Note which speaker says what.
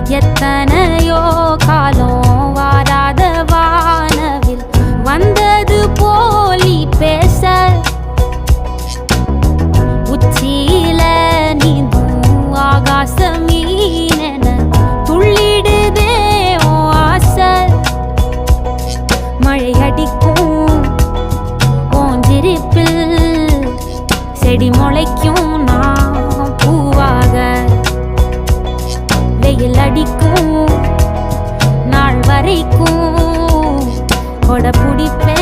Speaker 1: எத்தனையோ காலம் வாராத வானவில் வந்தது போலி பேச உச்சியில நீந்தும் ஆகாச மீனென துள்ளிடுதே ஓ ஆசை மழை அடிக்கும் ஓஞ்சிருப்பில் செடி முளைக்கும் நான் பூவாக வெயில் அடிக்கும் நாள் வரைக்கும் கொடை பிடிப்பேன்